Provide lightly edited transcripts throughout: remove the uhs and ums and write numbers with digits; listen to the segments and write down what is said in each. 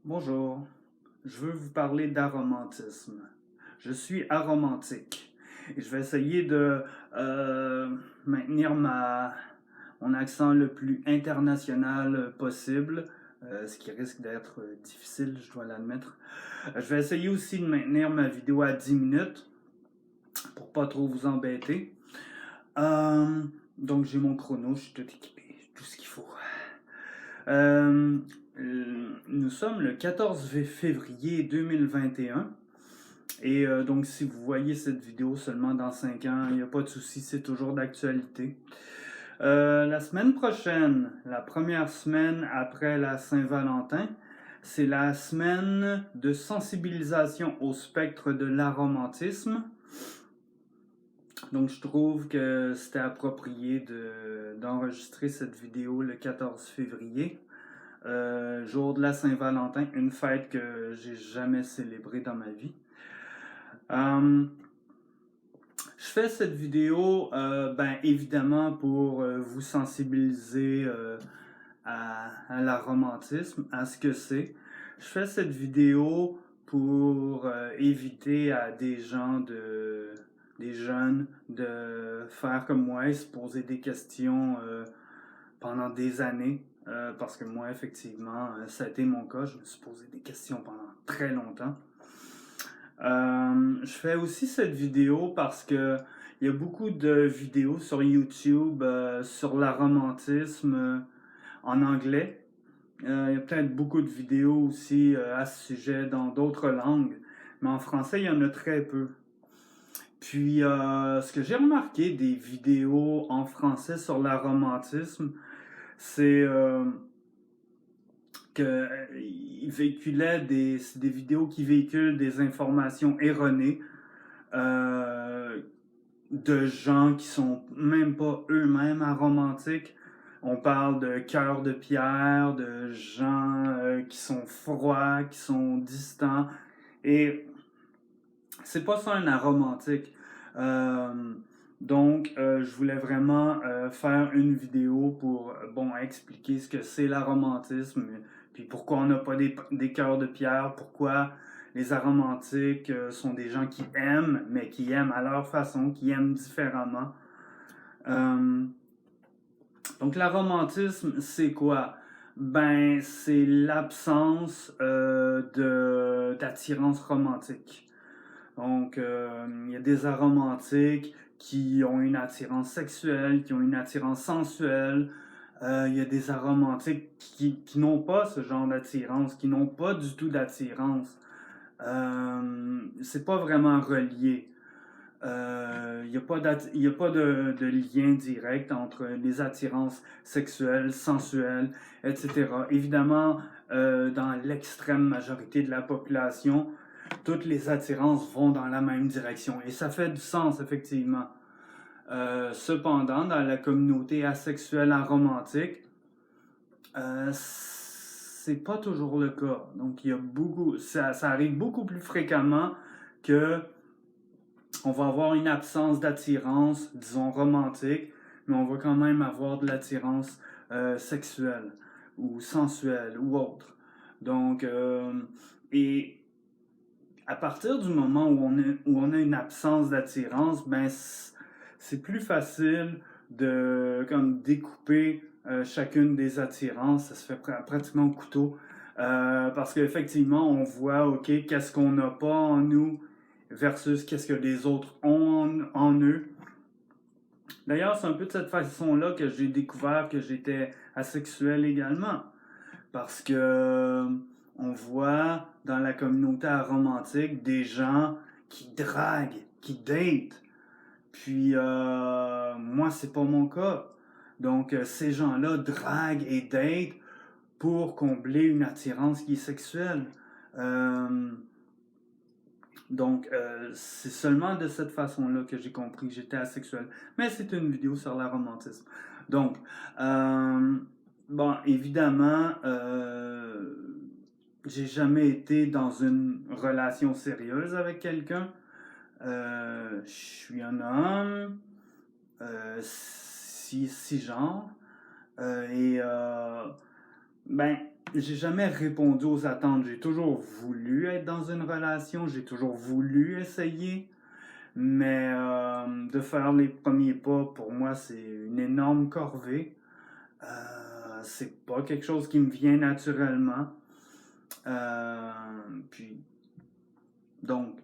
Bonjour, je veux vous parler d'aromantisme. Je suis aromantique et je vais essayer de maintenir mon accent le plus international possible, ce qui risque d'être difficile, je dois l'admettre. Je vais essayer aussi de maintenir ma vidéo à 10 minutes pour pas trop vous embêter. Euh, donc j'ai mon chrono, je suis tout équipé, j'ai tout ce qu'il faut. Euh, Nous sommes le 14 février 2021 et donc si vous voyez cette vidéo seulement dans 5 ans, il n'y a pas de souci, c'est toujours d'actualité. La semaine prochaine, la première semaine après la Saint-Valentin, c'est la semaine de sensibilisation au spectre de l'aromantisme. Donc je trouve que c'était approprié d'enregistrer cette vidéo le 14 février. Jour de la Saint-Valentin, une fête que j'ai jamais célébrée dans ma vie. Je fais cette vidéo, évidemment pour vous sensibiliser à l'aromantisme, à ce que c'est. Je fais cette vidéo pour éviter à des jeunes de faire comme moi et se poser des questions pendant des années. Parce que moi, effectivement, ça a été mon cas. Je me suis posé des questions pendant très longtemps. Je fais aussi cette vidéo parce que il y a beaucoup de vidéos sur YouTube sur l'aromantisme en anglais. Il y a peut-être beaucoup de vidéos aussi à ce sujet dans d'autres langues, mais en français, il y en a très peu. Puis, ce que j'ai remarqué des vidéos en français sur l'aromantisme, c'est qu'il véhiculait des vidéos qui véhiculent des informations erronées euh, de gens qui sont même pas eux-mêmes aromantiques. On parle de cœur de pierre, de gens qui sont froids, qui sont distants. Et c'est pas ça un aromantique. Euh, je voulais vraiment faire une vidéo pour expliquer ce que c'est l'aromantisme, puis pourquoi on n'a pas des cœurs de pierre, pourquoi les aromantiques sont des gens qui aiment, mais qui aiment à leur façon, qui aiment différemment. Euh, donc l'aromantisme, c'est quoi? Ben, c'est l'absence d'attirance romantique. Donc, il y a des aromantiques qui ont une attirance sexuelle, qui ont une attirance sensuelle. Il y a des aromantiques qui n'ont pas ce genre d'attirance, qui n'ont pas du tout d'attirance. C'est pas vraiment relié. Il n'y a pas, y a pas de lien direct entre les attirances sexuelles, sensuelles, etc. Évidemment, dans l'extrême majorité de la population, toutes les attirances vont dans la même direction. Et ça fait du sens, effectivement. Cependant, dans la communauté asexuelle aromantique, c'est pas toujours le cas. Donc, il y a beaucoup, ça arrive beaucoup plus fréquemment que on va avoir une absence d'attirance, disons romantique, mais on va quand même avoir de l'attirance sexuelle ou sensuelle ou autre. Donc, et à partir du moment où on a une absence d'attirance, ben c'est plus facile de comme découper chacune des attirances. Ça se fait pratiquement au couteau. Parce qu'effectivement, on voit, OK, qu'est-ce qu'on n'a pas en nous versus qu'est-ce que les autres ont en eux. D'ailleurs, c'est un peu de cette façon-là que j'ai découvert que j'étais asexuel également. Parce que on voit dans la communauté aromantique des gens qui draguent, qui datent. Puis moi, c'est pas mon cas. Donc ces gens-là draguent et datent pour combler une attirance qui est sexuelle. Euh, c'est seulement de cette façon-là que j'ai compris que j'étais asexuel. Mais c'est une vidéo sur l'aromantisme. Donc, euh, évidemment, j'ai jamais été dans une relation sérieuse avec quelqu'un. Je suis un homme, cisgenre, et ben, j'ai jamais répondu aux attentes. J'ai toujours voulu être dans une relation, j'ai toujours voulu essayer, mais de faire les premiers pas, pour moi, c'est une énorme corvée. C'est pas quelque chose qui me vient naturellement. Euh, puis, donc,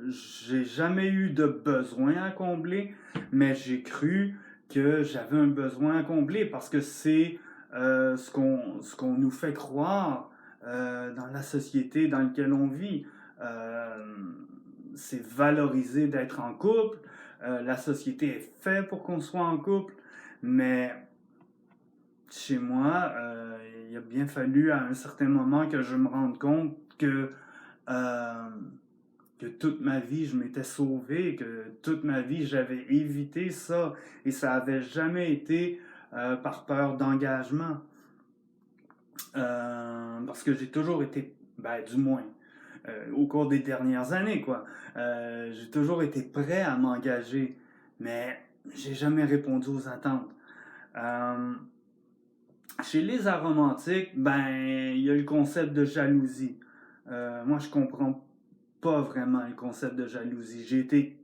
j'ai jamais eu de besoin à combler, mais j'ai cru que j'avais un besoin à combler parce que c'est ce qu'on nous fait croire dans la société dans laquelle on vit. Euh, c'est valorisé d'être en couple. La société est faite pour qu'on soit en couple, mais chez moi, il a bien fallu à un certain moment que je me rende compte euh, que toute ma vie, je m'étais sauvé, que toute ma vie, j'avais évité ça, et ça avait jamais été par peur d'engagement. Parce que j'ai toujours été, ben, du moins, au cours des dernières années, quoi, j'ai toujours été prêt à m'engager, mais j'ai jamais répondu aux attentes. Euh, Chez les aromantiques, ben, il y a le concept de jalousie. Moi, je comprends pas vraiment le concept de jalousie. J'ai été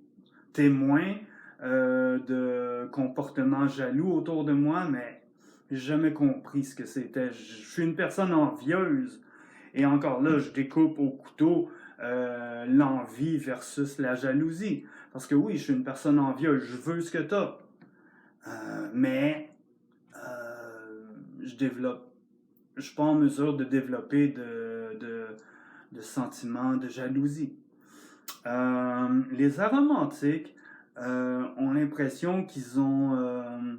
témoin de comportements jaloux autour de moi, mais j'ai jamais compris ce que c'était. Je suis une personne envieuse. Et encore là, je découpe au couteau l'envie versus la jalousie. Parce que oui, je suis une personne envieuse, je veux ce que tu as. Mais je développe, je suis pas en mesure de développer de sentiments de jalousie. Les aromantiques ont l'impression qu'ils ont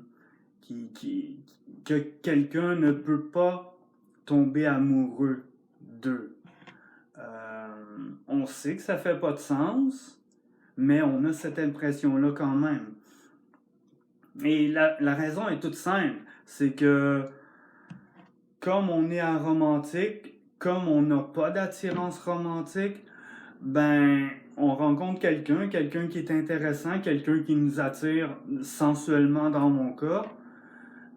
que quelqu'un ne peut pas tomber amoureux d'eux. On sait que ça fait pas de sens, mais on a cette impression-là quand même. Et la raison est toute simple, c'est que comme on est aromantique, comme on n'a pas d'attirance romantique, ben, on rencontre quelqu'un qui est intéressant, quelqu'un qui nous attire sensuellement dans mon cas.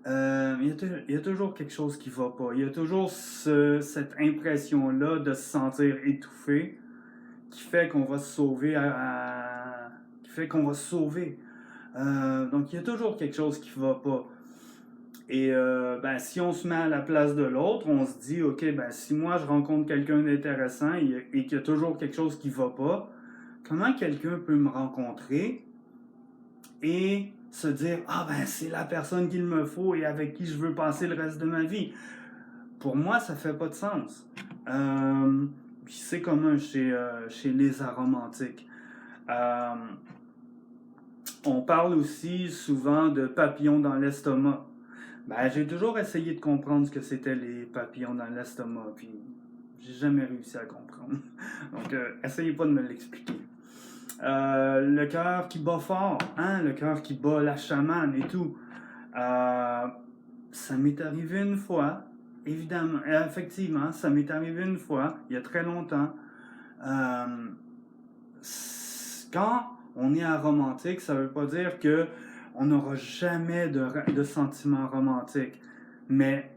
Il y a toujours quelque chose qui va pas. Il y a toujours cette impression-là de se sentir étouffé qui fait qu'on va se sauver qui fait qu'on va se sauver. Donc il y a toujours quelque chose qui va pas. Et ben, si on se met à la place de l'autre, on se dit, ok, ben, si moi je rencontre quelqu'un d'intéressant et qu'il y a toujours quelque chose qui va pas, comment quelqu'un peut me rencontrer et se dire, ah ben c'est la personne qu'il me faut et avec qui je veux passer le reste de ma vie? Pour moi, ça fait pas de sens. Puis c'est commun chez les aromantiques. Euh, on parle aussi souvent de papillons dans l'estomac. Ben, j'ai toujours essayé de comprendre ce que c'était les papillons dans l'estomac, puis j'ai jamais réussi à comprendre. Donc, essayez pas de me l'expliquer. Le cœur qui bat fort, hein, le cœur qui bat la chamane et tout. Ça m'est arrivé une fois, évidemment, effectivement, ça m'est arrivé une fois, il y a très longtemps. Quand on est aromantique, ça veut pas dire que on n'aura jamais de sentiments romantiques, mais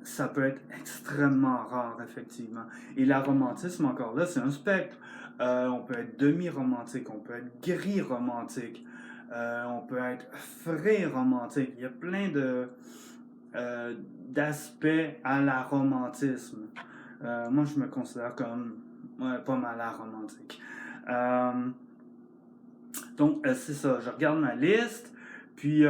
ça peut être extrêmement rare, effectivement. Et l'aromantisme, encore là, c'est un spectre. On peut être demi-romantique, on peut être gris romantique, on peut être frais romantique. Il y a plein d'aspects à l'aromantisme. Moi, je me considère comme pas mal aromantique. Donc, c'est ça. Je regarde ma liste. Puis,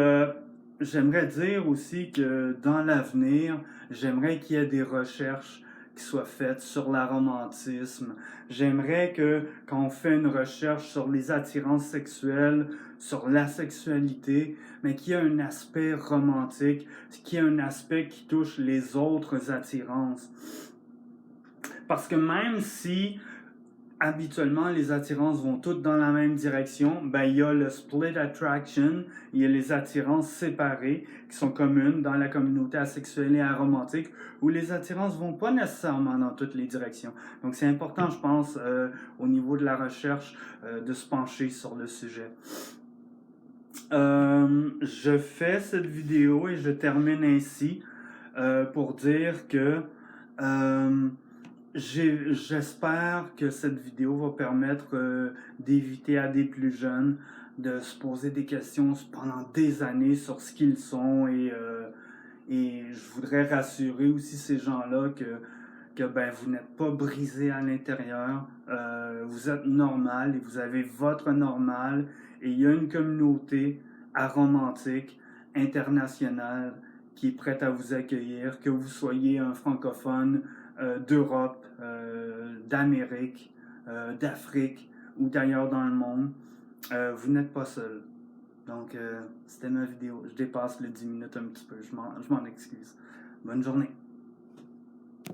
j'aimerais dire aussi que dans l'avenir, j'aimerais qu'il y ait des recherches qui soient faites sur l'aromantisme. J'aimerais que quand on fait une recherche sur les attirances sexuelles, sur la sexualité, mais qu'il y ait un aspect romantique, qu'il y ait un aspect qui touche les autres attirances. Parce que même si habituellement, les attirances vont toutes dans la même direction. Ben, il y a le split attraction, il y a les attirances séparées qui sont communes dans la communauté asexuelle et aromantique, où les attirances vont pas nécessairement dans toutes les directions. Donc, c'est important, je pense, au niveau de la recherche, de se pencher sur le sujet. Je fais cette vidéo et je termine ainsi pour dire que J'espère que cette vidéo va permettre d'éviter à des plus jeunes de se poser des questions pendant des années sur ce qu'ils sont et je voudrais rassurer aussi ces gens-là que ben, vous n'êtes pas brisé à l'intérieur, vous êtes normal et vous avez votre normal et il y a une communauté aromantique, internationale, qui est prête à vous accueillir, que vous soyez un francophone d'Europe, d'Amérique, d'Afrique ou d'ailleurs dans le monde, vous n'êtes pas seul. Donc, c'était ma vidéo. Je dépasse les 10 minutes un petit peu. Je m'en excuse. Bonne journée.